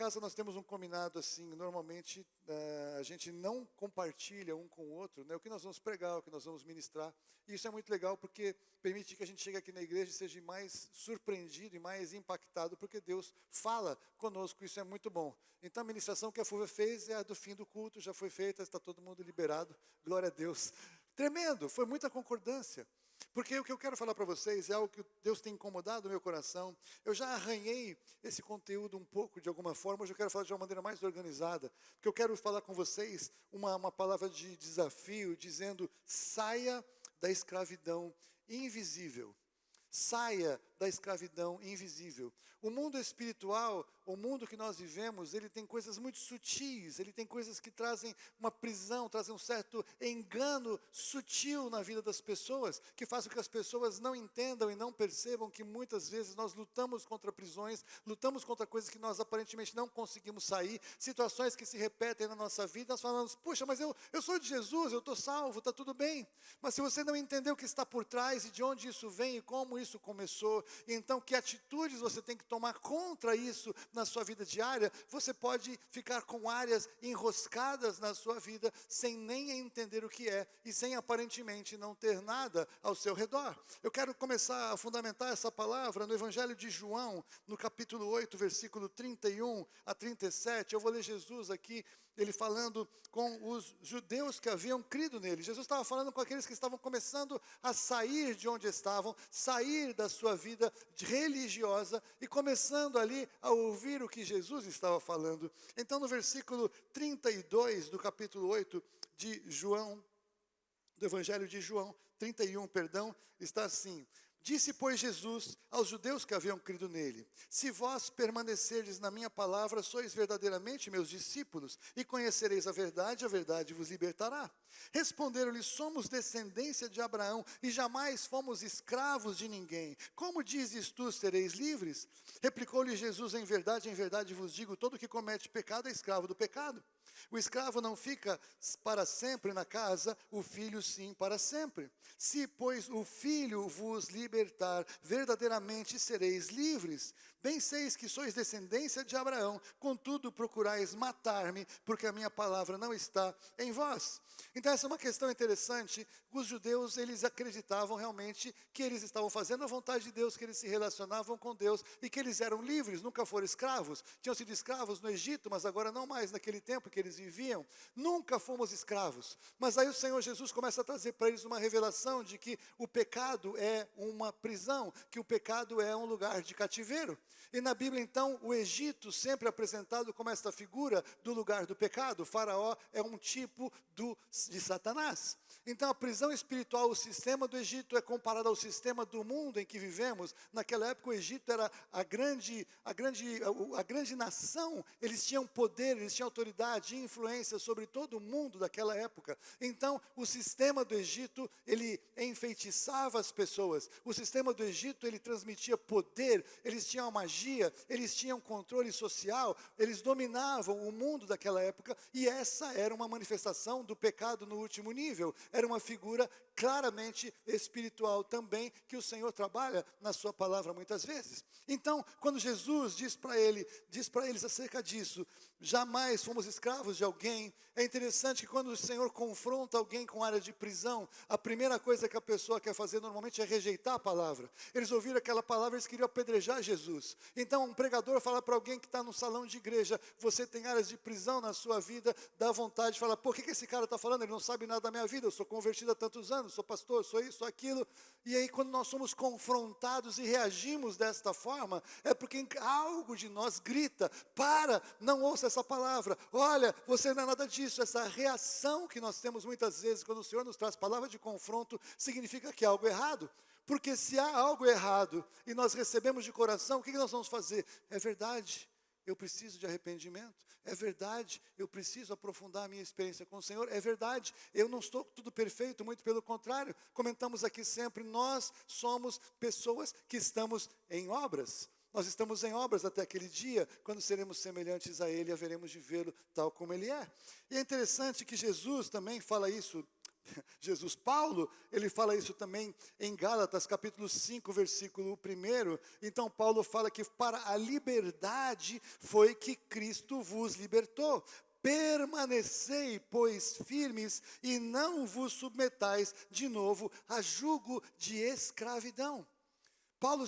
casa nós temos um combinado assim, normalmente a gente não compartilha um com o outro, né, o que nós vamos pregar, o que nós vamos ministrar. E isso é muito legal porque permite que a gente chegue aqui na igreja e seja mais surpreendido e mais impactado, porque Deus fala conosco, isso é muito bom. Então a ministração que a Fulvia fez é a do fim do culto, já foi feita, está todo mundo liberado, glória a Deus. Tremendo, foi muita concordância. Porque o que eu quero falar para vocês é algo que Deus tem incomodado o meu coração. Eu já arranhei esse conteúdo um pouco, de alguma forma, hoje eu quero falar de uma maneira mais organizada. Porque eu quero falar com vocês uma palavra de desafio, dizendo: saia da escravidão invisível. Saia da escravidão invisível. O mundo espiritual, o mundo que nós vivemos, ele tem coisas muito sutis, ele tem coisas que trazem uma prisão, trazem um certo engano sutil na vida das pessoas, que faz com que as pessoas não entendam e não percebam que muitas vezes nós lutamos contra prisões, lutamos contra coisas que nós aparentemente não conseguimos sair, situações que se repetem na nossa vida, nós falamos: puxa, mas eu sou de Jesus, eu estou salvo, está tudo bem. Mas se você não entender o que está por trás e de onde isso vem e como isso começou, então que atitudes você tem que tomar contra isso na sua vida diária, você pode ficar com áreas enroscadas na sua vida sem nem entender o que é e sem aparentemente não ter nada ao seu redor. Eu quero começar a fundamentar essa palavra no Evangelho de João, no capítulo 8, versículo 31 a 37. Eu vou ler Jesus aqui, ele falando com os judeus que haviam crido nele. Jesus estava falando com aqueles que estavam começando a sair de onde estavam, sair da sua vida religiosa e começando ali a ouvir o que Jesus estava falando. Então, no versículo 32 do capítulo 8 de João, do Evangelho de João, 31, perdão, está assim: disse, pois, Jesus aos judeus que haviam crido nele: se vós permanecerdes na minha palavra, sois verdadeiramente meus discípulos, e conhecereis a verdade vos libertará. Responderam-lhe: somos descendência de Abraão, e jamais fomos escravos de ninguém. Como dizes tu, sereis livres? Replicou-lhe Jesus: em verdade vos digo, todo que comete pecado é escravo do pecado. O escravo não fica para sempre na casa, o filho sim para sempre. Se, pois, o filho vos libertar, verdadeiramente sereis livres. Bem seis que sois descendência de Abraão, contudo procurais matar-me, porque a minha palavra não está em vós. Então essa é uma questão interessante. Os judeus, eles acreditavam realmente que eles estavam fazendo a vontade de Deus, que eles se relacionavam com Deus e que eles eram livres, nunca foram escravos. Tinham sido escravos no Egito, mas agora não mais naquele tempo que eles viviam. Nunca fomos escravos. Mas aí o Senhor Jesus começa a trazer para eles uma revelação de que o pecado é uma prisão, que o pecado é um lugar de cativeiro. E na Bíblia, então, o Egito sempre é apresentado como esta figura do lugar do pecado. O faraó é um tipo de Satanás. Então a prisão espiritual, o sistema do Egito é comparado ao sistema do mundo em que vivemos. Naquela época o Egito era a grande nação, eles tinham poder, eles tinham autoridade e influência sobre todo o mundo daquela época. Então o sistema do Egito, ele enfeitiçava as pessoas. O sistema do Egito, ele transmitia poder, eles tinham magia, eles tinham controle social, eles dominavam o mundo daquela época, e essa era uma manifestação do pecado no último nível. Era uma figura claramente espiritual também, que o Senhor trabalha na sua palavra muitas vezes. Então, quando Jesus diz para eles acerca disso: jamais fomos escravos de alguém. É interessante que quando o Senhor confronta alguém com área de prisão, a primeira coisa que a pessoa quer fazer normalmente é rejeitar a palavra. Eles ouviram aquela palavra, eles queriam apedrejar Jesus. Então um pregador fala para alguém que está no salão de igreja: você tem áreas de prisão na sua vida, dá vontade de falar: por que esse cara está falando? Ele não sabe nada da minha vida, eu sou convertido há tantos anos, sou pastor, sou isso, sou aquilo. E aí quando nós somos confrontados e reagimos desta forma, é porque algo de nós grita: para, não ouça essa palavra, olha, você não é nada disso. Essa reação que nós temos muitas vezes quando o Senhor nos traz palavra de confronto, significa que há algo errado. Porque se há algo errado e nós recebemos de coração, o que nós vamos fazer? É verdade, eu preciso de arrependimento. É verdade, eu preciso aprofundar a minha experiência com o Senhor. É verdade, eu não estou tudo perfeito, muito pelo contrário. Comentamos aqui sempre, nós somos pessoas que estamos em obras. Nós estamos em obras até aquele dia, quando seremos semelhantes a Ele e haveremos de vê-lo tal como Ele é. E é interessante que Jesus também fala isso Jesus. Paulo, ele fala isso também em Gálatas, capítulo 5, versículo 1. Então, Paulo fala que para a liberdade foi que Cristo vos libertou. Permanecei, pois, firmes e não vos submetais de novo a jugo de escravidão. Paulo,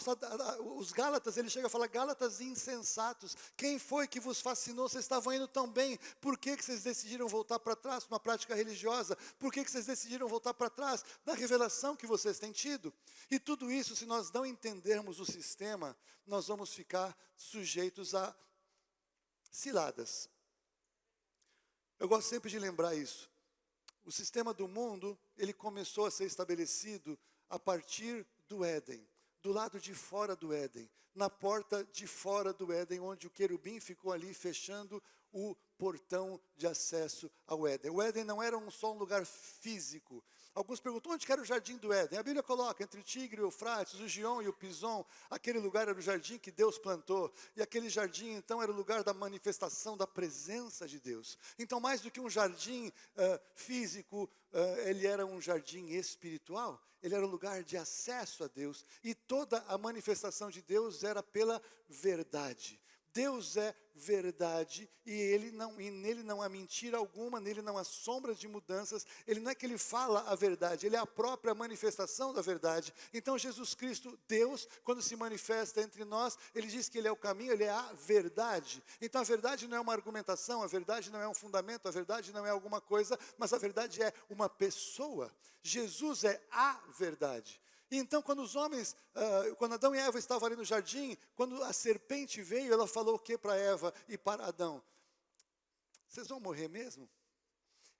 os Gálatas, ele chega a falar: Gálatas insensatos, quem foi que vos fascinou? Vocês estavam indo tão bem, por que vocês decidiram voltar para trás numa prática religiosa? Por que vocês decidiram voltar para trás da revelação que vocês têm tido? E tudo isso, se nós não entendermos o sistema, nós vamos ficar sujeitos a ciladas. Eu gosto sempre de lembrar isso. O sistema do mundo, ele começou a ser estabelecido a partir do Éden. Do lado de fora do Éden, na porta de fora do Éden, onde o querubim ficou ali fechando o portão de acesso ao Éden. O Éden não era só um lugar físico. Alguns perguntam: onde que era o jardim do Éden? A Bíblia coloca entre o Tigre e o Eufrates, o Gion e o Pison. Aquele lugar era o jardim que Deus plantou. E aquele jardim, então, era o lugar da manifestação da presença de Deus. Então, mais do que um jardim físico, ele era um jardim espiritual. Ele era o lugar de acesso a Deus. E toda a manifestação de Deus era pela verdade. Deus é verdade e nele não há mentira alguma, nele não há sombras de mudanças. Ele não é que ele fala a verdade, ele é a própria manifestação da verdade. Então Jesus Cristo, Deus, quando se manifesta entre nós, ele diz que ele é o caminho, ele é a verdade. Então a verdade não é uma argumentação, a verdade não é um fundamento, a verdade não é alguma coisa, mas a verdade é uma pessoa. Jesus é a verdade. E então, quando os homens, quando Adão e Eva estavam ali no jardim, quando a serpente veio, ela falou o que para Eva e para Adão? Vocês vão morrer mesmo?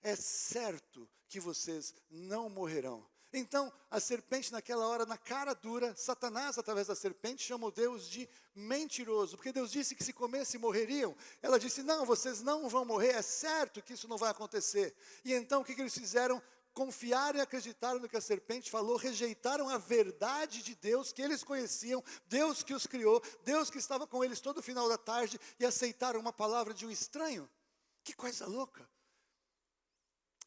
É certo que vocês não morrerão. Então, a serpente naquela hora, na cara dura, Satanás, através da serpente, chamou Deus de mentiroso, porque Deus disse que se comessem morreriam. Ela disse: não, vocês não vão morrer, é certo que isso não vai acontecer. E então, o que eles fizeram? Confiaram e acreditaram no que a serpente falou, rejeitaram a verdade de Deus que eles conheciam, Deus que os criou, Deus que estava com eles todo o final da tarde, e aceitaram uma palavra de um estranho. Que coisa louca!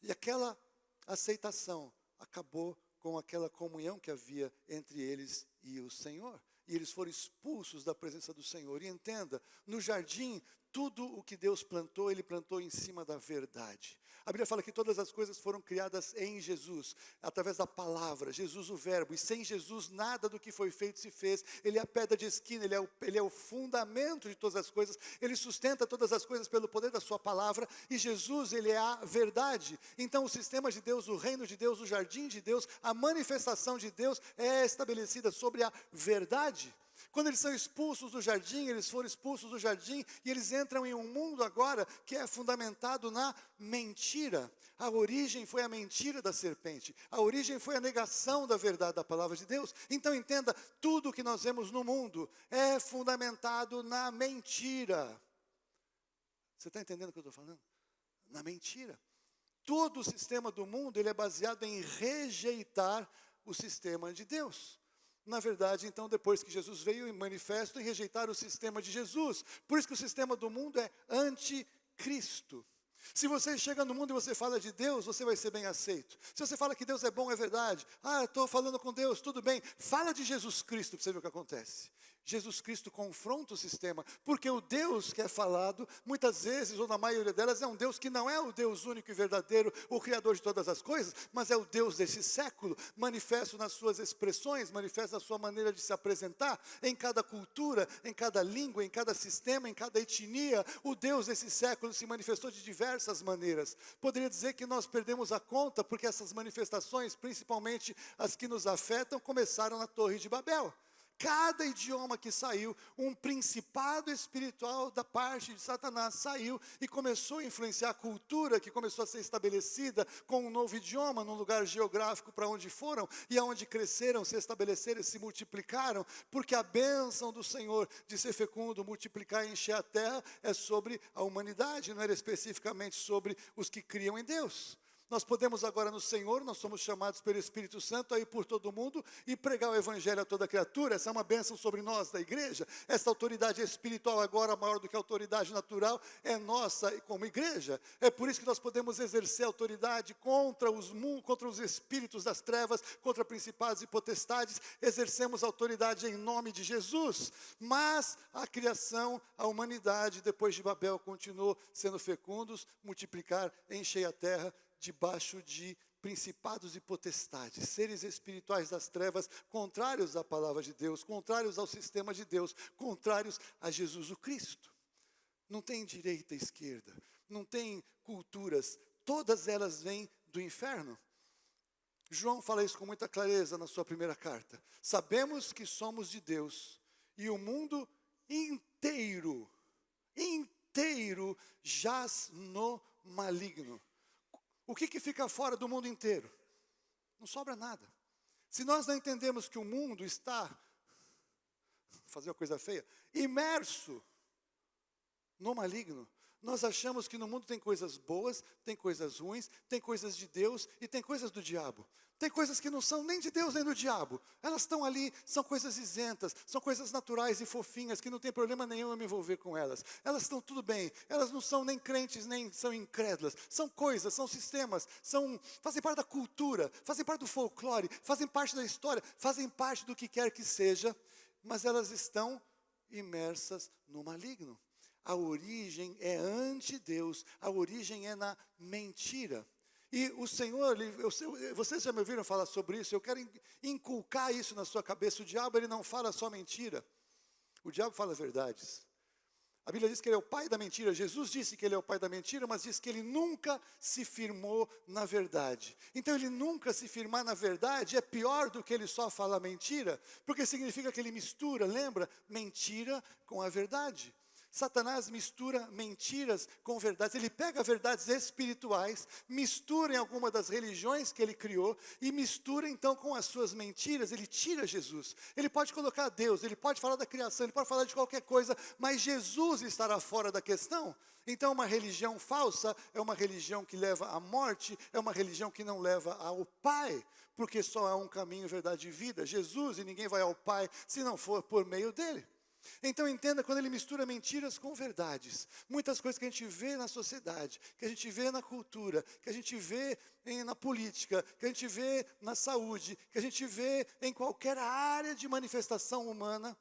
E aquela aceitação acabou com aquela comunhão que havia entre eles e o Senhor. E eles foram expulsos da presença do Senhor. E entenda, no jardim, tudo o que Deus plantou, Ele plantou em cima da verdade. A Bíblia fala que todas as coisas foram criadas em Jesus, através da palavra, Jesus o verbo. E sem Jesus nada do que foi feito se fez. Ele é a pedra de esquina, ele é o fundamento de todas as coisas. Ele sustenta todas as coisas pelo poder da sua palavra. E Jesus, ele é a verdade. Então o sistema de Deus, o reino de Deus, o jardim de Deus, a manifestação de Deus é estabelecida sobre a verdade. Quando eles são expulsos do jardim, eles foram expulsos do jardim e eles entram em um mundo agora que é fundamentado na mentira. A origem foi a mentira da serpente. A origem foi a negação da verdade da palavra de Deus. Então entenda, tudo que nós vemos no mundo é fundamentado na mentira. Você está entendendo o que eu estou falando? Na mentira. Todo o sistema do mundo ele é baseado em rejeitar o sistema de Deus. Na verdade, então, depois que Jesus veio em manifesto, e rejeitaram o sistema de Jesus. Por isso que o sistema do mundo é anticristo. Se você chega no mundo e você fala de Deus, você vai ser bem aceito. Se você fala que Deus é bom, é verdade. Estou falando com Deus, tudo bem. Fala de Jesus Cristo para você ver o que acontece. Jesus Cristo confronta o sistema, porque o Deus que é falado, muitas vezes, ou na maioria delas, é um Deus que não é o Deus único e verdadeiro, o Criador de todas as coisas, mas é o Deus desse século, manifesto nas suas expressões, manifesto na sua maneira de se apresentar, em cada cultura, em cada língua, em cada sistema, em cada etnia. O Deus desse século se manifestou de diversas maneiras. Poderia dizer que nós perdemos a conta, porque essas manifestações, principalmente as que nos afetam, começaram na Torre de Babel. Cada idioma que saiu, um principado espiritual da parte de Satanás saiu e começou a influenciar a cultura que começou a ser estabelecida com um novo idioma, num lugar geográfico para onde foram e aonde cresceram, se estabeleceram e se multiplicaram, porque a bênção do Senhor de ser fecundo, multiplicar e encher a terra é sobre a humanidade, não era especificamente sobre os que criam em Deus. Nós podemos agora no Senhor, nós somos chamados pelo Espírito Santo a ir por todo mundo e pregar o Evangelho a toda criatura. Essa é uma bênção sobre nós da igreja. Essa autoridade espiritual agora, maior do que a autoridade natural, é nossa como igreja. É por isso que nós podemos exercer autoridade contra os espíritos das trevas, contra principados e potestades. Exercemos autoridade em nome de Jesus. Mas a criação, a humanidade, depois de Babel, continuou sendo fecundos, multiplicar, encher a terra, debaixo de principados e potestades, seres espirituais das trevas, contrários à palavra de Deus, contrários ao sistema de Deus, contrários a Jesus o Cristo. Não tem direita e esquerda, não tem culturas, todas elas vêm do inferno. João fala isso com muita clareza na sua primeira carta. Sabemos que somos de Deus e o mundo inteiro jaz no maligno. O que fica fora do mundo inteiro? Não sobra nada. Se nós não entendemos que o mundo está, fazer uma coisa feia, imerso no maligno, nós achamos que no mundo tem coisas boas, tem coisas ruins, tem coisas de Deus e tem coisas do diabo. Tem coisas que não são nem de Deus nem do diabo. Elas estão ali, são coisas isentas, são coisas naturais e fofinhas, que não tem problema nenhum eu me envolver com elas. Elas estão tudo bem, elas não são nem crentes, nem são incrédulas. São coisas, são sistemas, fazem parte da cultura, fazem parte do folclore, fazem parte da história, fazem parte do que quer que seja, mas elas estão imersas no maligno. A origem é ante-Deus, a origem é na mentira. E o Senhor, vocês já me ouviram falar sobre isso, eu quero inculcar isso na sua cabeça. O diabo, ele não fala só mentira, o diabo fala verdades. A Bíblia diz que ele é o pai da mentira. Jesus disse que ele é o pai da mentira, mas diz que ele nunca se firmou na verdade. Então ele nunca se firmar na verdade é pior do que ele só falar mentira, porque significa que ele mistura, lembra? Mentira com a verdade. Satanás mistura mentiras com verdades. Ele pega verdades espirituais, mistura em alguma das religiões que ele criou e mistura então com as suas mentiras. Ele tira Jesus. Ele pode colocar Deus, ele pode falar da criação, ele pode falar de qualquer coisa, mas Jesus estará fora da questão. Então uma religião falsa é uma religião que leva à morte, é uma religião que não leva ao Pai, porque só há um caminho, verdade e vida, Jesus, e ninguém vai ao Pai se não for por meio dele. Então entenda, quando ele mistura mentiras com verdades, muitas coisas que a gente vê na sociedade, que a gente vê na cultura, que a gente vê na política, que a gente vê na saúde, que a gente vê em qualquer área de manifestação humana,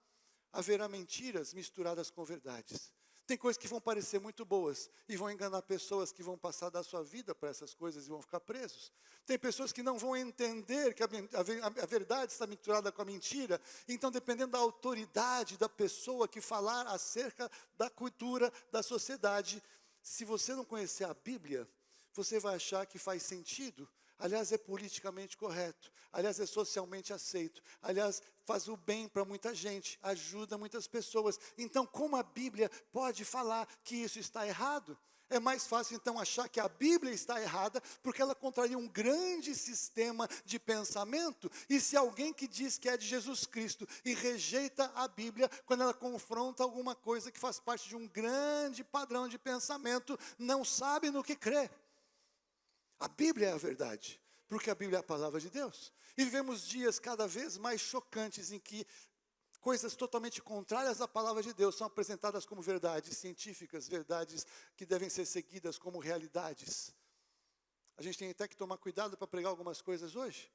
haverá mentiras misturadas com verdades. Tem coisas que vão parecer muito boas e vão enganar pessoas que vão passar da sua vida para essas coisas e vão ficar presos. Tem pessoas que não vão entender que a verdade está misturada com a mentira. Então, dependendo da autoridade da pessoa que falar acerca da cultura, da sociedade, se você não conhecer a Bíblia, você vai achar que faz sentido. Aliás, é politicamente correto. Aliás, é socialmente aceito. Aliás, faz o bem para muita gente, ajuda muitas pessoas. Então, como a Bíblia pode falar que isso está errado? É mais fácil, então, achar que a Bíblia está errada, porque ela contraria um grande sistema de pensamento. E se alguém que diz que é de Jesus Cristo e rejeita a Bíblia, quando ela confronta alguma coisa que faz parte de um grande padrão de pensamento, não sabe no que crê. A Bíblia é a verdade, porque a Bíblia é a palavra de Deus. E vivemos dias cada vez mais chocantes em que coisas totalmente contrárias à palavra de Deus são apresentadas como verdades científicas, verdades que devem ser seguidas como realidades. A gente tem até que tomar cuidado para pregar algumas coisas hoje.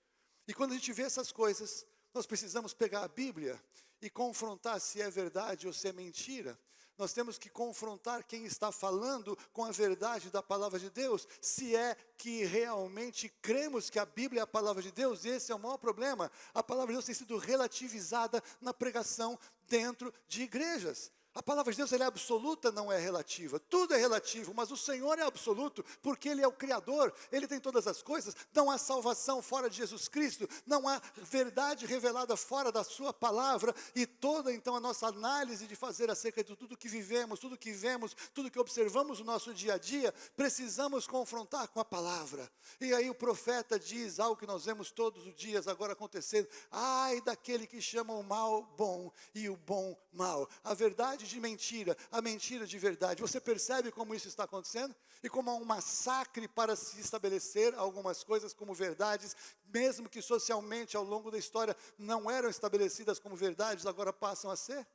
E quando a gente vê essas coisas, nós precisamos pegar a Bíblia e confrontar se é verdade ou se é mentira. Nós temos que confrontar quem está falando com a verdade da palavra de Deus, se é que realmente cremos que a Bíblia é a palavra de Deus. Esse é o maior problema. A palavra de Deus tem sido relativizada na pregação dentro de igrejas. A palavra de Deus, ela é absoluta, não é relativa. Tudo é relativo, mas o Senhor é absoluto, porque Ele é o Criador, Ele tem todas as coisas. Não há salvação fora de Jesus Cristo, não há verdade revelada fora da sua palavra. E toda, então, a nossa análise de fazer acerca de tudo que vivemos, tudo que vemos, tudo que observamos no nosso dia a dia, precisamos confrontar com a palavra. E aí o profeta diz algo que nós vemos todos os dias agora acontecendo: ai daquele que chama o mal bom e o bom mal. A verdade de mentira a mentira de verdade. Você percebe como isso está acontecendo? E como há um massacre para se estabelecer algumas coisas como verdades, mesmo que socialmente ao longo da história não eram estabelecidas como verdades, agora passam a ser?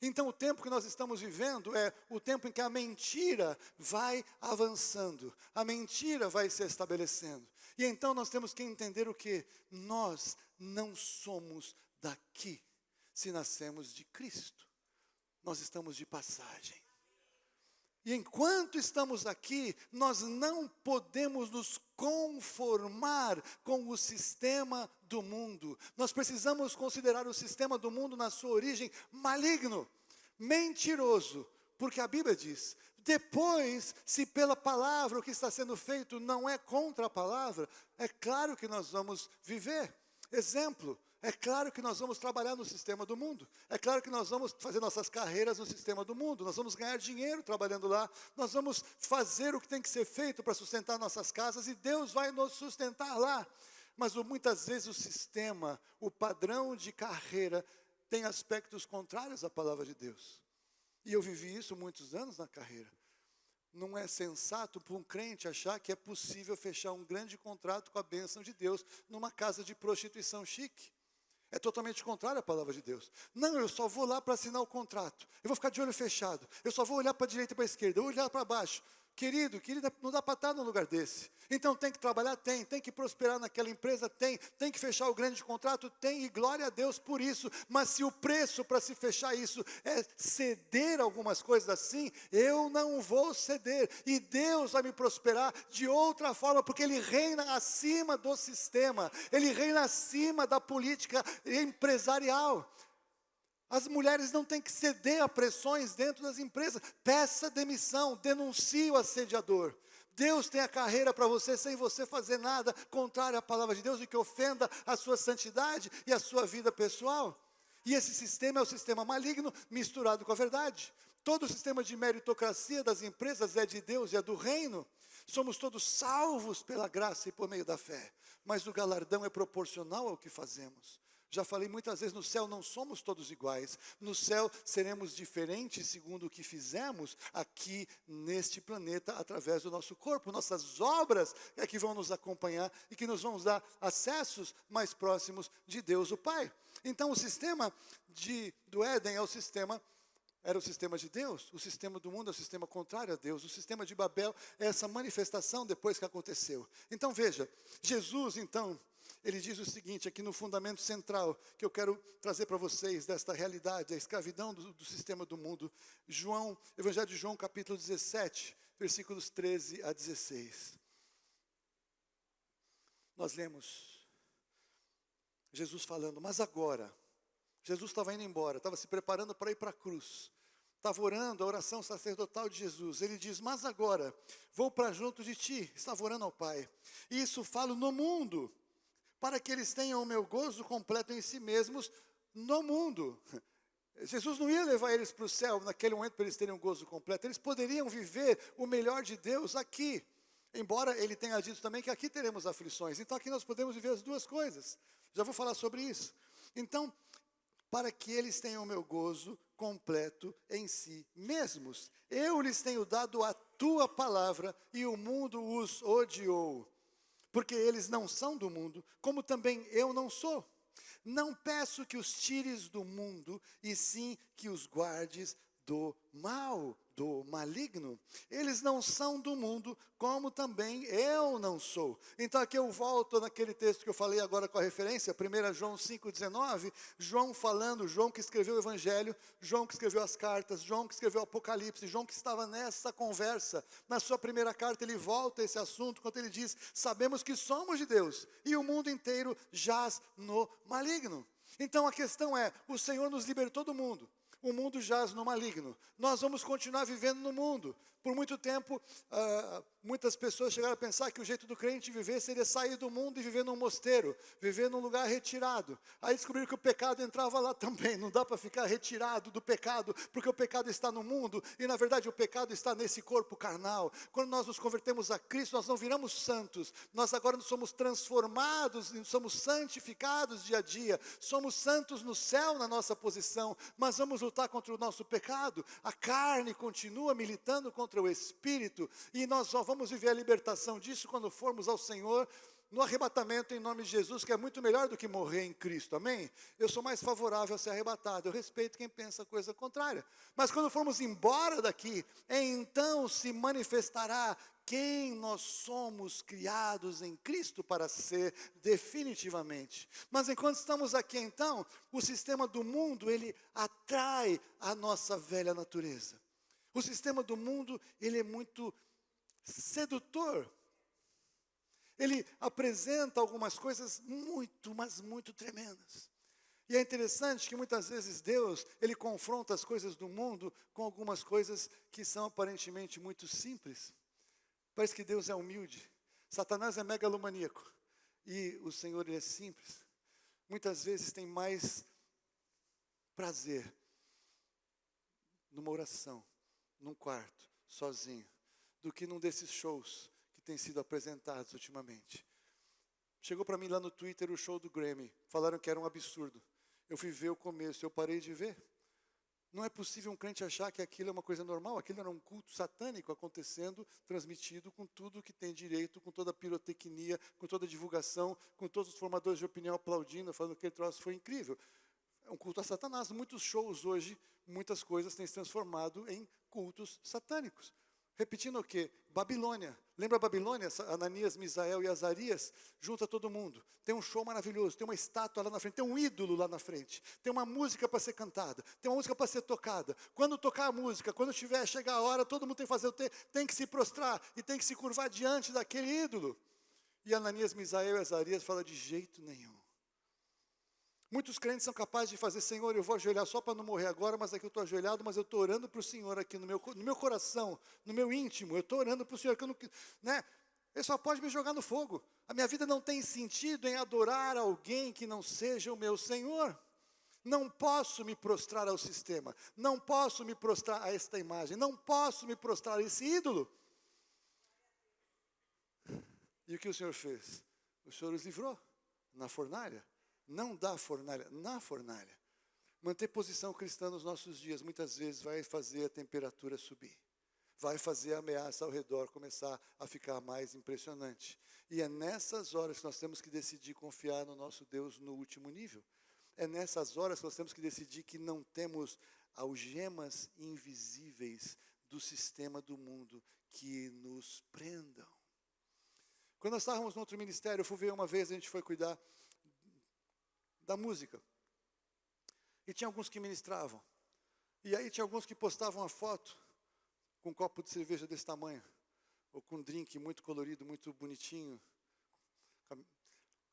Então o tempo que nós estamos vivendo é o tempo em que a mentira vai avançando, a mentira vai se estabelecendo. E então nós temos que entender o quê? Nós não somos daqui, se nascemos de Cristo. Nós estamos de passagem. E enquanto estamos aqui, nós não podemos nos conformar com o sistema do mundo. Nós precisamos considerar o sistema do mundo na sua origem maligno, mentiroso, porque a Bíblia diz: depois, se pela palavra o que está sendo feito não é contra a palavra, é claro que nós vamos viver. Exemplo, é claro que nós vamos trabalhar no sistema do mundo. É claro que nós vamos fazer nossas carreiras no sistema do mundo. Nós vamos ganhar dinheiro trabalhando lá. Nós vamos fazer o que tem que ser feito para sustentar nossas casas. E Deus vai nos sustentar lá. Mas muitas vezes o sistema, o padrão de carreira, tem aspectos contrários à palavra de Deus. E eu vivi isso muitos anos na carreira. Não é sensato para um crente achar que é possível fechar um grande contrato com a bênção de Deus numa casa de prostituição chique. É totalmente contrário à palavra de Deus. Não, eu só vou lá para assinar o contrato. Eu vou ficar de olho fechado. Eu só vou olhar para a direita e para a esquerda. Eu vou olhar para baixo. Querida, não dá para estar num lugar desse. Então tem que trabalhar? Tem que prosperar naquela empresa? Tem que fechar o grande contrato? Tem, e glória a Deus por isso. Mas se o preço para se fechar isso é ceder algumas coisas assim, eu não vou ceder. E Deus vai me prosperar de outra forma, porque Ele reina acima do sistema. Ele reina acima da política empresarial. As mulheres não têm que ceder a pressões dentro das empresas. Peça demissão, denuncie o assediador. Deus tem a carreira para você sem você fazer nada contrário à palavra de Deus e que ofenda a sua santidade e a sua vida pessoal. E esse sistema é o sistema maligno misturado com a verdade. Todo o sistema de meritocracia das empresas é de Deus e é do reino. Somos todos salvos pela graça e por meio da fé. Mas o galardão é proporcional ao que fazemos. Já falei muitas vezes, no céu não somos todos iguais. No céu seremos diferentes segundo o que fizemos aqui neste planeta através do nosso corpo. Nossas obras é que vão nos acompanhar e que nos vão dar acessos mais próximos de Deus o Pai. Então o sistema do Éden era o sistema de Deus. O sistema do mundo é o sistema contrário a Deus. O sistema de Babel é essa manifestação depois que aconteceu. Então veja, Jesus então, ele diz o seguinte, aqui no fundamento central, que eu quero trazer para vocês desta realidade, a escravidão do sistema do mundo. Evangelho de João, capítulo 17, versículos 13 a 16. Nós lemos Jesus falando, mas agora, Jesus estava indo embora, estava se preparando para ir para a cruz. Estava orando a oração sacerdotal de Jesus. Ele diz, mas agora, vou para junto de ti. Estava orando ao Pai. E isso falo no mundo, para que eles tenham o meu gozo completo em si mesmos no mundo. Jesus não ia levar eles para o céu naquele momento para eles terem um gozo completo. Eles poderiam viver o melhor de Deus aqui. Embora ele tenha dito também que aqui teremos aflições. Então aqui nós podemos viver as duas coisas. Já vou falar sobre isso. Então, para que eles tenham o meu gozo completo em si mesmos. Eu lhes tenho dado a tua palavra e o mundo os odiou. Porque eles não são do mundo, como também eu não sou. Não peço que os tires do mundo, e sim que os guardes do mal, do maligno. Eles não são do mundo, como também eu não sou. Então aqui eu volto naquele texto que eu falei agora com a referência, 1 João 5,19, João que escreveu o Evangelho, João que escreveu as cartas, João que escreveu o Apocalipse, João que estava nessa conversa. Na sua primeira carta ele volta a esse assunto, quando ele diz, sabemos que somos de Deus, e o mundo inteiro jaz no maligno. Então a questão é, o Senhor nos libertou do mundo. O mundo jaz no maligno. Nós vamos continuar vivendo no mundo. Por muito tempo, Muitas pessoas chegaram a pensar que o jeito do crente viver seria sair do mundo e viver num mosteiro, viver num lugar retirado. Aí descobriram que o pecado entrava lá também. Não dá para ficar retirado do pecado, porque o pecado está no mundo e na verdade o pecado está nesse corpo carnal. Quando nós nos convertemos a Cristo, nós não viramos santos. Nós agora somos transformados, somos santificados dia a dia. Somos santos no céu na nossa posição, mas vamos lutar contra o nosso pecado. A carne continua militando contra o Espírito e nós só vamos viver a libertação disso quando formos ao Senhor no arrebatamento em nome de Jesus, que é muito melhor do que morrer em Cristo, amém? Eu sou mais favorável a ser arrebatado, eu respeito quem pensa coisa contrária. Mas quando formos embora daqui, então se manifestará quem nós somos criados em Cristo para ser definitivamente. Mas enquanto estamos aqui então, o sistema do mundo, ele atrai a nossa velha natureza. O sistema do mundo, ele é muito sedutor. Ele apresenta algumas coisas muito, mas muito tremendas. E é interessante que muitas vezes Deus, ele confronta as coisas do mundo com algumas coisas que são aparentemente muito simples. Parece que Deus é humilde. Satanás é megalomaníaco. E o Senhor, ele é simples. Muitas vezes tem mais prazer numa oração, num quarto, sozinho, do que num desses shows que têm sido apresentados ultimamente. Chegou para mim lá no Twitter o show do Grammy. Falaram que era um absurdo. Eu fui ver o começo, eu parei de ver. Não é possível um crente achar que aquilo é uma coisa normal. Aquilo era um culto satânico acontecendo, transmitido com tudo que tem direito, com toda a pirotecnia, com toda a divulgação, com todos os formadores de opinião aplaudindo, falando que aquele troço foi incrível. É um culto a Satanás. Muitos shows hoje, muitas coisas têm se transformado em cultos satânicos. Repetindo o quê? Babilônia. Lembra a Babilônia? Ananias, Misael e Azarias? Junta todo mundo. Tem um show maravilhoso, tem uma estátua lá na frente, tem um ídolo lá na frente. Tem uma música para ser cantada, tem uma música para ser tocada. Quando tocar a música, quando chegar a hora, todo mundo tem que fazer tem que se prostrar e tem que se curvar diante daquele ídolo. E Ananias, Misael e Azarias falam de jeito nenhum. Muitos crentes são capazes de fazer, Senhor, eu vou ajoelhar só para não morrer agora, mas aqui eu estou ajoelhado, mas eu estou orando para o Senhor aqui no meu coração, no meu íntimo, eu estou orando para o Senhor, que eu não, né? Ele só pode me jogar no fogo. A minha vida não tem sentido em adorar alguém que não seja o meu Senhor. Não posso me prostrar ao sistema, não posso me prostrar a esta imagem, não posso me prostrar a esse ídolo. E o que o Senhor fez? O Senhor os livrou na fornalha. Não da fornalha, na fornalha. Manter posição cristã nos nossos dias, muitas vezes vai fazer a temperatura subir. Vai fazer a ameaça ao redor começar a ficar mais impressionante. E é nessas horas que nós temos que decidir confiar no nosso Deus no último nível. É nessas horas que nós temos que decidir que não temos algemas invisíveis do sistema do mundo que nos prendam. Quando nós estávamos no outro ministério, eu fui ver uma vez, a gente foi cuidar da música. E tinha alguns que ministravam. E aí tinha alguns que postavam a foto com um copo de cerveja desse tamanho. Ou com um drink muito colorido, muito bonitinho.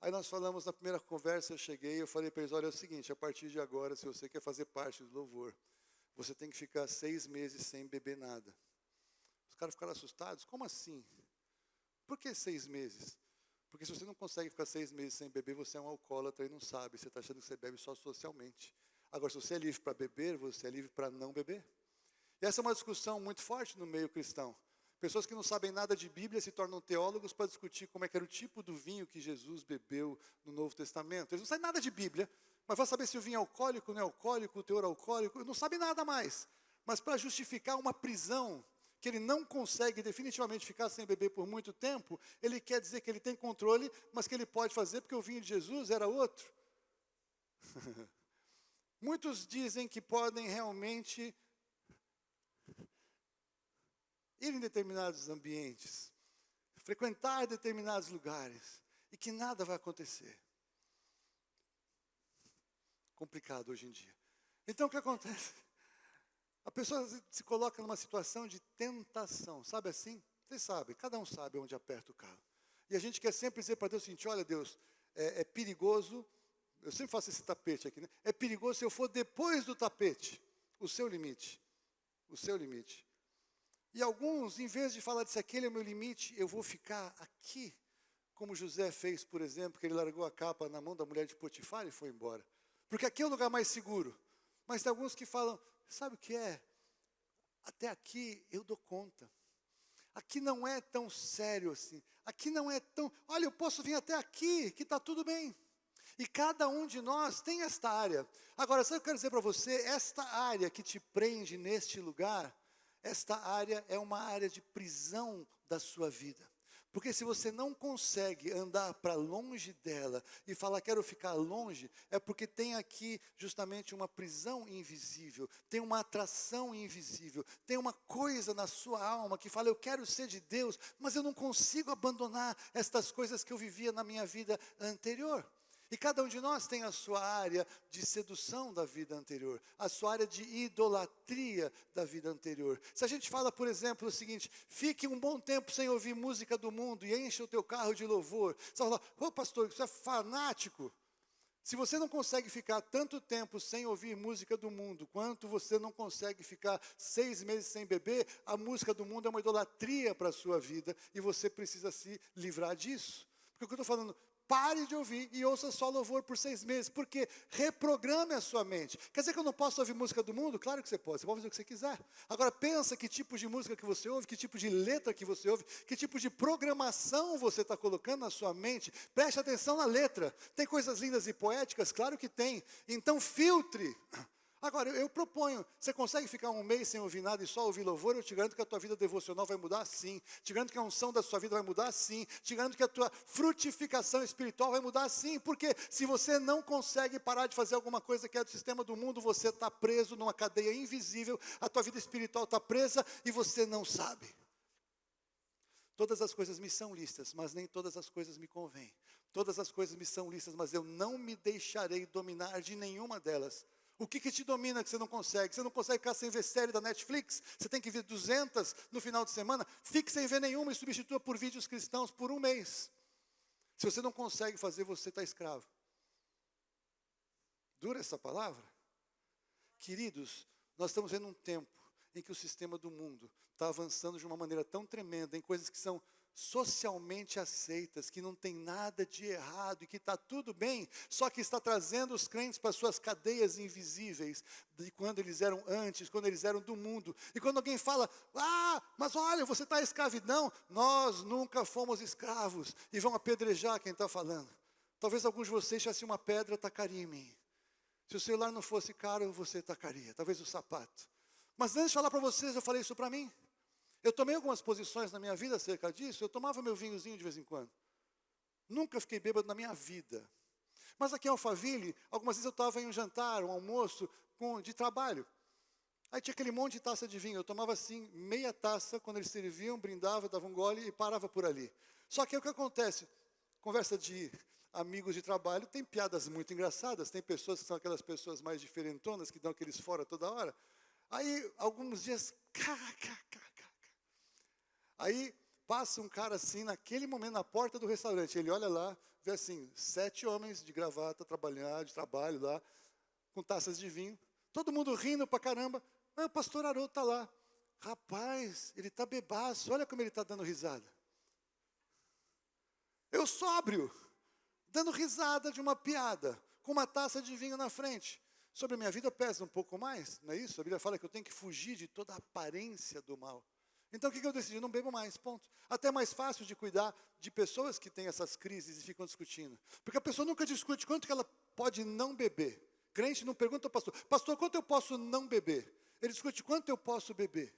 Aí nós falamos na primeira conversa, eu falei para eles, olha, é o seguinte, a partir de agora, se você quer fazer parte do louvor, você tem que ficar 6 meses sem beber nada. Os caras ficaram assustados, como assim? Por que 6 meses? Porque se você não consegue ficar 6 meses sem beber, você é um alcoólatra e não sabe. Você está achando que você bebe só socialmente. Agora, se você é livre para beber, você é livre para não beber. E essa é uma discussão muito forte no meio cristão. Pessoas que não sabem nada de Bíblia se tornam teólogos para discutir como é que era o tipo do vinho que Jesus bebeu no Novo Testamento. Eles não sabem nada de Bíblia, mas vão saber se o vinho é alcoólico, não é alcoólico, o teor alcoólico. Não sabem nada mais. Mas para justificar uma prisão que ele não consegue definitivamente ficar sem beber por muito tempo, ele quer dizer que ele tem controle, mas que ele pode fazer porque o vinho de Jesus era outro. Muitos dizem que podem realmente ir em determinados ambientes, frequentar determinados lugares, e que nada vai acontecer. Complicado hoje em dia. Então o que acontece? A pessoa se coloca numa situação de tentação, sabe assim? Vocês sabem, cada um sabe onde aperta o calo. E a gente quer sempre dizer para Deus o seguinte, olha Deus, é perigoso, eu sempre faço esse tapete aqui, né? É perigoso se eu for depois do tapete, o seu limite. O seu limite. E alguns, em vez de falar disso, aquele é o meu limite, eu vou ficar aqui. Como José fez, por exemplo, que ele largou a capa na mão da mulher de Potifar e foi embora. Porque aqui é o lugar mais seguro. Mas tem alguns que falam, sabe o que é? Até aqui eu dou conta. Aqui não é tão sério assim. Aqui não é tão... Olha, eu posso vir até aqui, que está tudo bem. E cada um de nós tem esta área. Agora, sabe o que eu quero dizer para você? Esta área que te prende neste lugar, esta área é uma área de prisão da sua vida. Porque se você não consegue andar para longe dela e falar, quero ficar longe, é porque tem aqui justamente uma prisão invisível, tem uma atração invisível, tem uma coisa na sua alma que fala, eu quero ser de Deus, mas eu não consigo abandonar estas coisas que eu vivia na minha vida anterior. E cada um de nós tem a sua área de sedução da vida anterior, a sua área de idolatria da vida anterior. Se a gente fala, por exemplo, o seguinte, fique um bom tempo sem ouvir música do mundo e enche o teu carro de louvor. Você fala, ô pastor, isso é fanático. Se você não consegue ficar tanto tempo sem ouvir música do mundo, quanto você não consegue ficar 6 meses sem beber, a música do mundo é uma idolatria para a sua vida e você precisa se livrar disso. Porque o que eu estou falando... Pare de ouvir e ouça só louvor por 6 meses, porque reprograme a sua mente. Quer dizer que eu não posso ouvir música do mundo? Claro que você pode fazer o que você quiser. Agora pensa que tipo de música que você ouve, que tipo de letra que você ouve, que tipo de programação você está colocando na sua mente. Preste atenção na letra. Tem coisas lindas e poéticas? Claro que tem. Então filtre. Agora, eu proponho, você consegue ficar um mês sem ouvir nada e só ouvir louvor? Eu te garanto que a tua vida devocional vai mudar sim. Te garanto que a unção da sua vida vai mudar sim. Te garanto que a tua frutificação espiritual vai mudar sim. Porque se você não consegue parar de fazer alguma coisa que é do sistema do mundo, você está preso numa cadeia invisível, a tua vida espiritual está presa e você não sabe. Todas as coisas me são lícitas, mas nem todas as coisas me convêm. Todas as coisas me são lícitas, mas eu não me deixarei dominar de nenhuma delas. O que te domina que você não consegue? Você não consegue ficar sem ver série da Netflix? Você tem que ver 200 no final de semana? Fique sem ver nenhuma e substitua por vídeos cristãos por um mês. Se você não consegue fazer, você está escravo. Dura essa palavra? Queridos, nós estamos vendo um tempo em que o sistema do mundo está avançando de uma maneira tão tremenda, em coisas que são socialmente aceitas, que não tem nada de errado e que está tudo bem, só que está trazendo os crentes para suas cadeias invisíveis, de quando eles eram antes, quando eles eram do mundo. E quando alguém fala, mas olha, você está em escravidão, nós nunca fomos escravos, e vão apedrejar quem está falando. Talvez alguns de vocês echassem uma pedra, tacaria em mim. Se o celular não fosse caro, você tacaria, talvez o sapato. Mas antes de falar para vocês, eu falei isso para mim. Eu tomei algumas posições na minha vida acerca disso, eu tomava meu vinhozinho de vez em quando. Nunca fiquei bêbado na minha vida. Mas aqui em Alphaville, algumas vezes eu estava em um jantar, um almoço de trabalho. Aí tinha aquele monte de taça de vinho, eu tomava assim, meia taça, quando eles serviam, brindava, dava um gole e parava por ali. Só que o que acontece? Conversa de amigos de trabalho, tem piadas muito engraçadas, tem pessoas que são aquelas pessoas mais diferentonas, que dão aqueles fora toda hora. Aí, alguns dias, aí passa um cara assim, naquele momento, na porta do restaurante, ele olha lá, vê assim, 7 homens de gravata, de trabalho lá, com taças de vinho, todo mundo rindo pra caramba, o pastor Haroldo está lá. Rapaz, ele está bebaço, olha como ele está dando risada. Eu sóbrio, dando risada de uma piada, com uma taça de vinho na frente. Sobre a minha vida pesa um pouco mais, não é isso? A Bíblia fala que eu tenho que fugir de toda a aparência do mal. Então o que eu decidi? Não bebo mais, ponto. Até é mais fácil de cuidar de pessoas que têm essas crises e ficam discutindo. Porque a pessoa nunca discute quanto que ela pode não beber. Crente não pergunta ao pastor, pastor, quanto eu posso não beber? Ele discute quanto eu posso beber.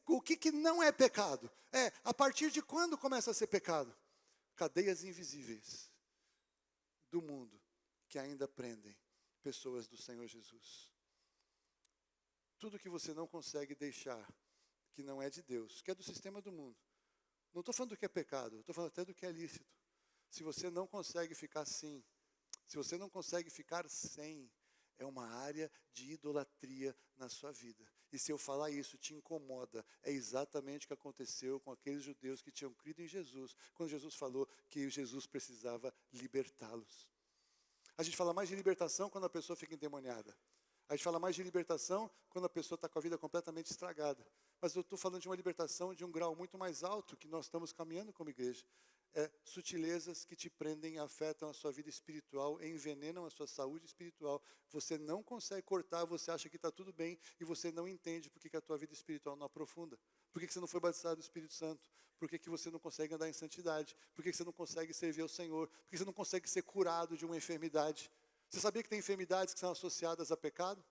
O que não é pecado? A partir de quando começa a ser pecado? Cadeias invisíveis do mundo que ainda prendem pessoas do Senhor Jesus. Tudo que você não consegue deixar, que não é de Deus, que é do sistema do mundo. Não estou falando do que é pecado, estou falando até do que é lícito. Se você não consegue ficar assim, se você não consegue ficar sem, é uma área de idolatria na sua vida. E se eu falar isso, te incomoda. É exatamente o que aconteceu com aqueles judeus que tinham crido em Jesus, quando Jesus falou que Jesus precisava libertá-los. A gente fala mais de libertação quando a pessoa fica endemoniada. A gente fala mais de libertação quando a pessoa está com a vida completamente estragada. Mas eu estou falando de uma libertação de um grau muito mais alto que nós estamos caminhando como igreja. Sutilezas que te prendem, afetam a sua vida espiritual, envenenam a sua saúde espiritual. Você não consegue cortar, você acha que está tudo bem e você não entende por que a tua vida espiritual não aprofunda. Por que você não foi batizado do Espírito Santo? Por que você não consegue andar em santidade? Por que você não consegue servir ao Senhor? Por que você não consegue ser curado de uma enfermidade? Você sabia que tem enfermidades que são associadas a pecado?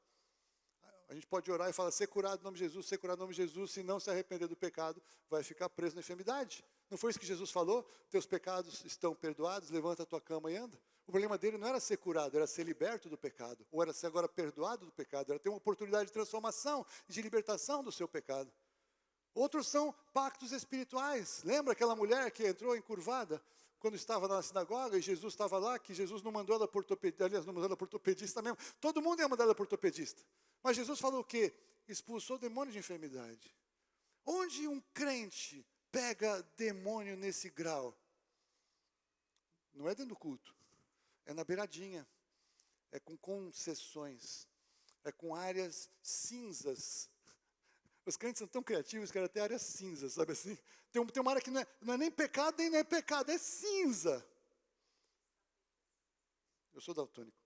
A gente pode orar e falar, ser curado em nome de Jesus, ser curado em nome de Jesus. Se não se arrepender do pecado, vai ficar preso na enfermidade. Não foi isso que Jesus falou? Teus pecados estão perdoados, levanta a tua cama e anda. O problema dele não era ser curado, era ser liberto do pecado. Ou era ser agora perdoado do pecado. Era ter uma oportunidade de transformação, de libertação do seu pecado. Outros são pactos espirituais. Lembra aquela mulher que entrou encurvada quando estava na sinagoga e Jesus estava lá, que Jesus não mandou ela para ortopedista, aliás, não mandou ela para ortopedista mesmo. Todo mundo ia mandar ela para ortopedista. Mas Jesus falou o quê? Expulsou demônio de enfermidade. Onde um crente pega demônio nesse grau? Não é dentro do culto. É na beiradinha. É com concessões. É com áreas cinzas. Os crentes são tão criativos que até áreas cinzas, sabe assim? Tem uma área que não é nem pecado, nem não é pecado, é cinza. Eu sou daltônico.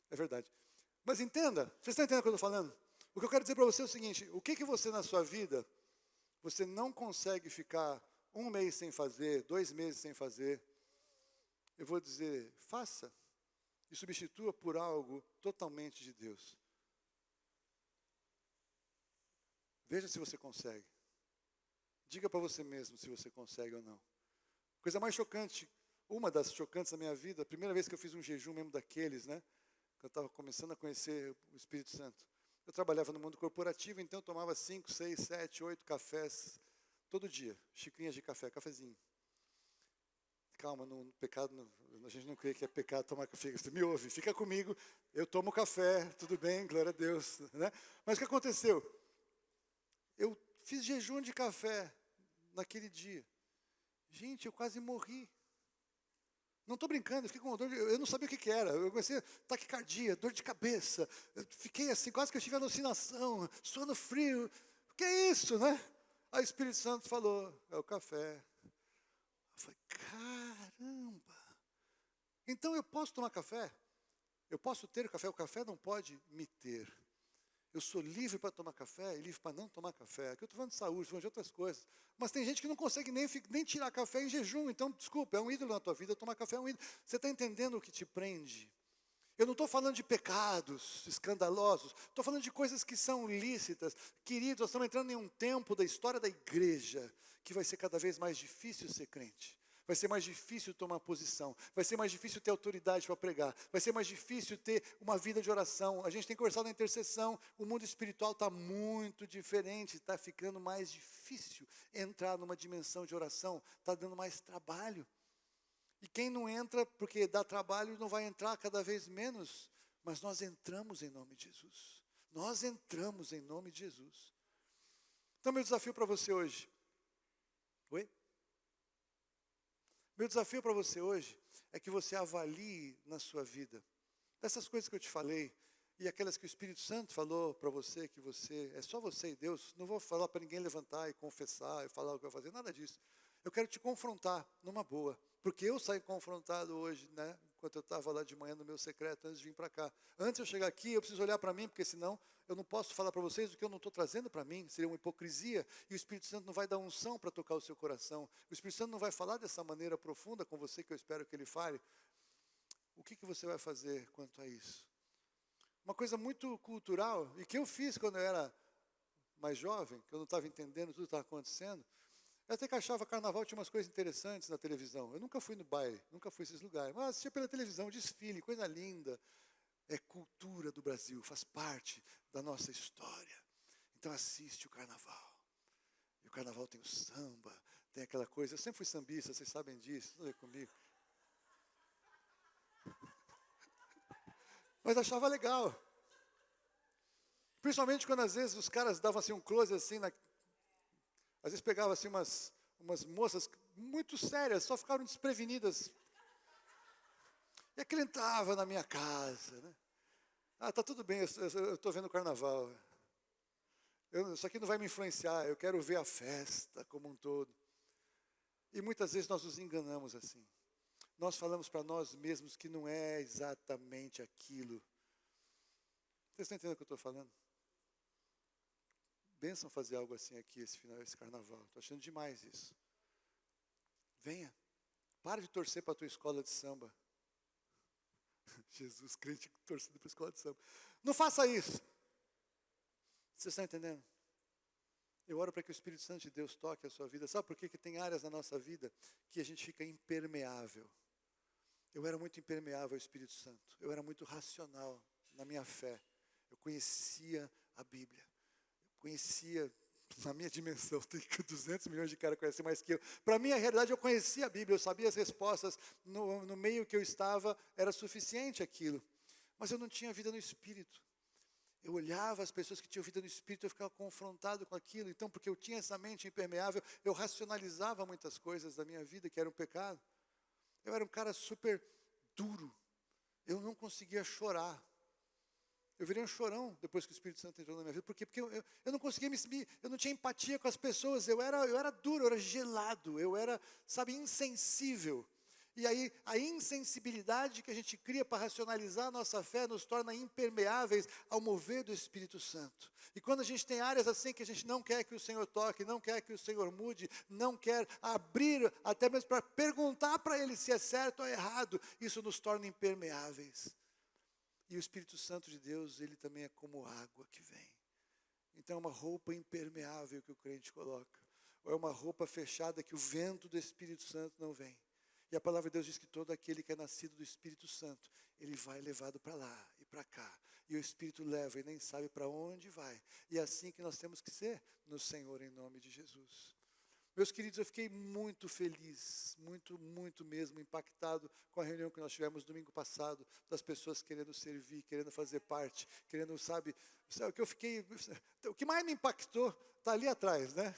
É verdade. Mas entenda, vocês estão entendendo o que eu estou falando? O que eu quero dizer para você é o seguinte, o que você na sua vida, você não consegue ficar 1 mês sem fazer, 2 meses sem fazer, eu vou dizer, faça e substitua por algo totalmente de Deus. Veja se você consegue. Diga para você mesmo se você consegue ou não. Coisa mais chocante, uma das chocantes da minha vida, a primeira vez que eu fiz um jejum mesmo daqueles, né? Que eu estava começando a conhecer o Espírito Santo. Eu trabalhava no mundo corporativo, então eu tomava 5, 6, 7, 8 cafés todo dia. Xicrinhas de café, cafezinho. Calma, no pecado, a gente não crê que é pecado tomar café. Você me ouve, fica comigo, eu tomo café, tudo bem, glória a Deus. Né? Mas o que aconteceu? Eu fiz jejum de café naquele dia. Gente, eu quase morri. Não estou brincando, eu fiquei com dor, eu não sabia o que era. Eu comecei taquicardia, dor de cabeça. Eu fiquei assim, quase que eu tive alucinação, sono frio. O que é isso, né? Aí o Espírito Santo falou, é o café. Eu falei, caramba. Então eu posso tomar café? Eu posso ter o café não pode me ter. Eu sou livre para tomar café e livre para não tomar café. Aqui eu estou falando de saúde, falando de outras coisas. Mas tem gente que não consegue nem tirar café em jejum. Então, desculpa, é um ídolo na tua vida. Tomar café é um ídolo. Você está entendendo o que te prende? Eu não estou falando de pecados escandalosos. Estou falando de coisas que são lícitas. Queridos, nós estamos entrando em um tempo da história da igreja que vai ser cada vez mais difícil ser crente. Vai ser mais difícil tomar posição. Vai ser mais difícil ter autoridade para pregar. Vai ser mais difícil ter uma vida de oração. A gente tem conversado na intercessão. O mundo espiritual está muito diferente. Está ficando mais difícil entrar numa dimensão de oração. Está dando mais trabalho. E quem não entra porque dá trabalho não vai entrar cada vez menos. Mas nós entramos em nome de Jesus. Nós entramos em nome de Jesus. Então, meu desafio para você hoje. Oi? Meu desafio para você hoje é que você avalie na sua vida, dessas coisas que eu te falei, e aquelas que o Espírito Santo falou para você, que você, é só você e Deus, não vou falar para ninguém levantar e confessar e falar o que vai fazer, nada disso. Eu quero te confrontar numa boa, porque eu saí confrontado hoje, né, enquanto eu estava lá de manhã no meu secreto, antes de vir para cá. Antes de eu chegar aqui, eu preciso olhar para mim, porque senão eu não posso falar para vocês o que eu não estou trazendo para mim, seria uma hipocrisia, e o Espírito Santo não vai dar unção para tocar o seu coração, o Espírito Santo não vai falar dessa maneira profunda com você, que eu espero que ele fale. O que você vai fazer quanto a isso? Uma coisa muito cultural, e que eu fiz quando eu era mais jovem, que eu não estava entendendo tudo que estava acontecendo, eu até que achava carnaval tinha umas coisas interessantes na televisão. Eu nunca fui no baile, nunca fui nesses lugares, mas assistia pela televisão, desfile, coisa linda. É cultura do Brasil, faz parte da nossa história. Então assiste o carnaval. E o carnaval tem o samba, tem aquela coisa. Eu sempre fui sambista, vocês sabem disso, tudo a ver comigo. Mas achava legal. Principalmente quando às vezes os caras davam assim um close assim, às vezes pegavam assim umas moças muito sérias, só ficaram desprevenidas. E aquilo entrava na minha casa, né? Ah, tá tudo bem, eu estou vendo o carnaval. Isso aqui não vai me influenciar, eu quero ver a festa como um todo. E muitas vezes nós nos enganamos assim. Nós falamos para nós mesmos que não é exatamente aquilo. Vocês estão entendendo o que eu estou falando? Bênção fazer algo assim aqui esse carnaval. Estou achando demais isso. Venha. Para de torcer para a tua escola de samba. Jesus, crente torcendo para a escola de samba. Não faça isso. Vocês estão entendendo? Eu oro para que o Espírito Santo de Deus toque a sua vida. Sabe por quê? Que tem áreas na nossa vida que a gente fica impermeável. Eu era muito impermeável ao Espírito Santo. Eu era muito racional na minha fé. Eu conhecia a Bíblia. Eu conhecia, na minha dimensão, tem 200 milhões de caras que conhecem mais que eu. Para mim, a realidade, eu conhecia a Bíblia. Eu sabia as respostas. No meio que eu estava, era suficiente aquilo. Mas eu não tinha vida no Espírito. Eu olhava as pessoas que tinham vida no Espírito, eu ficava confrontado com aquilo. Então, porque eu tinha essa mente impermeável, eu racionalizava muitas coisas da minha vida que eram pecado. Eu era um cara super duro. Eu não conseguia chorar. Eu virei um chorão depois que o Espírito Santo entrou na minha vida. Por quê? Porque eu não conseguia eu não tinha empatia com as pessoas. Eu era duro, eu era gelado, eu era, insensível. E aí, a insensibilidade que a gente cria para racionalizar a nossa fé nos torna impermeáveis ao mover do Espírito Santo. E quando a gente tem áreas assim que a gente não quer que o Senhor toque, não quer que o Senhor mude, não quer abrir, até mesmo para perguntar para Ele se é certo ou errado, isso nos torna impermeáveis. E o Espírito Santo de Deus, Ele também é como água que vem. Então é uma roupa impermeável que o crente coloca. Ou é uma roupa fechada que o vento do Espírito Santo não vem. E a palavra de Deus diz que todo aquele que é nascido do Espírito Santo, ele vai levado para lá e para cá. E o Espírito leva e nem sabe para onde vai. E é assim que nós temos que ser no Senhor, em nome de Jesus. Meus queridos, eu fiquei muito feliz, muito mesmo impactado com a reunião que nós tivemos domingo passado, das pessoas querendo servir, querendo fazer parte, querendo, o que mais me impactou está ali atrás, né?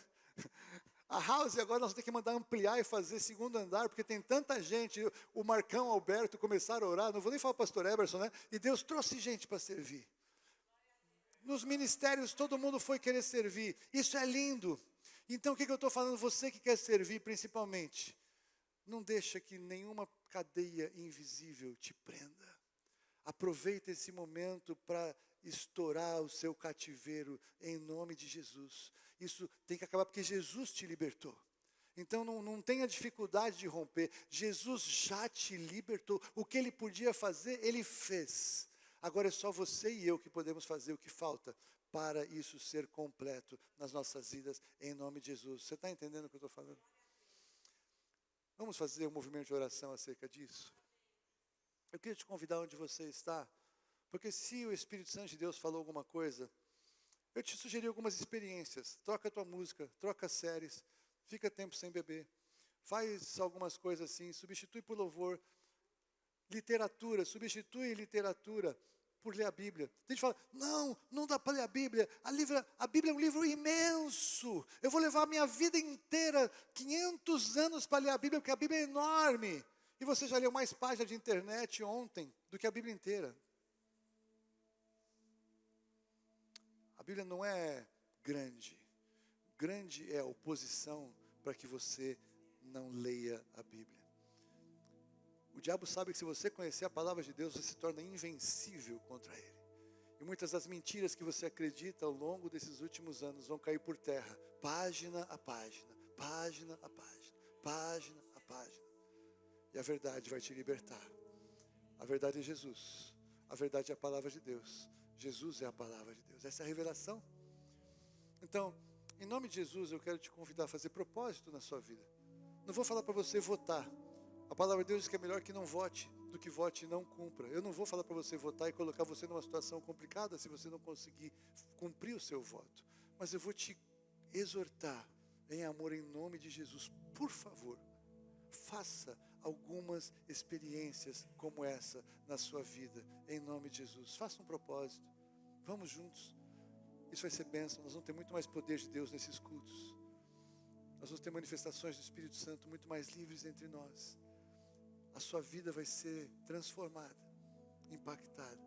A house agora nós vamos ter que mandar ampliar e fazer segundo andar, porque tem tanta gente, o Marcão, Alberto começaram a orar, não vou nem falar para o pastor Eberson, né? E Deus trouxe gente para servir. Nos ministérios todo mundo foi querer servir, isso é lindo. Então o que eu estou falando, você que quer servir principalmente, não deixa que nenhuma cadeia invisível te prenda. Aproveita esse momento para estourar o seu cativeiro em nome de Jesus. Isso tem que acabar porque Jesus te libertou. Então não tenha dificuldade de romper. Jesus já te libertou. O que Ele podia fazer, Ele fez. Agora é só você e eu que podemos fazer o que falta para isso ser completo nas nossas vidas, em nome de Jesus. Você está entendendo o que eu estou falando? Vamos fazer um movimento de oração acerca disso? Eu queria te convidar onde você está, porque se o Espírito Santo de Deus falou alguma coisa, eu te sugeri algumas experiências. Troca a tua música, troca séries, fica tempo sem beber, faz algumas coisas assim, substitui por louvor, literatura, substitui literatura por ler a Bíblia. Tem gente que fala, não dá para ler a Bíblia. A Bíblia é um livro imenso. Eu vou levar a minha vida inteira, 500 anos para ler a Bíblia, porque a Bíblia é enorme. E você já leu mais páginas de internet ontem do que a Bíblia inteira. A Bíblia não é grande. Grande é a oposição para que você não leia a Bíblia. O diabo sabe que se você conhecer a palavra de Deus, você se torna invencível contra ele. E muitas das mentiras que você acredita ao longo desses últimos anos vão cair por terra, página a página, página a página, página a página. E a verdade vai te libertar. A verdade é Jesus. A verdade é a palavra de Deus. Jesus é a palavra de Deus. Essa é a revelação. Então, em nome de Jesus, eu quero te convidar a fazer propósito na sua vida. Não vou falar para você votar. A palavra de Deus diz que é melhor que não vote do que vote e não cumpra. Eu não vou falar para você votar e colocar você numa situação complicada se você não conseguir cumprir o seu voto. Mas eu vou te exortar em amor, em nome de Jesus. Por favor, faça algumas experiências como essa na sua vida, em nome de Jesus. Faça um propósito. Vamos juntos. Isso vai ser bênção. Nós vamos ter muito mais poder de Deus nesses cultos. Nós vamos ter manifestações do Espírito Santo muito mais livres entre nós. A sua vida vai ser transformada, impactada.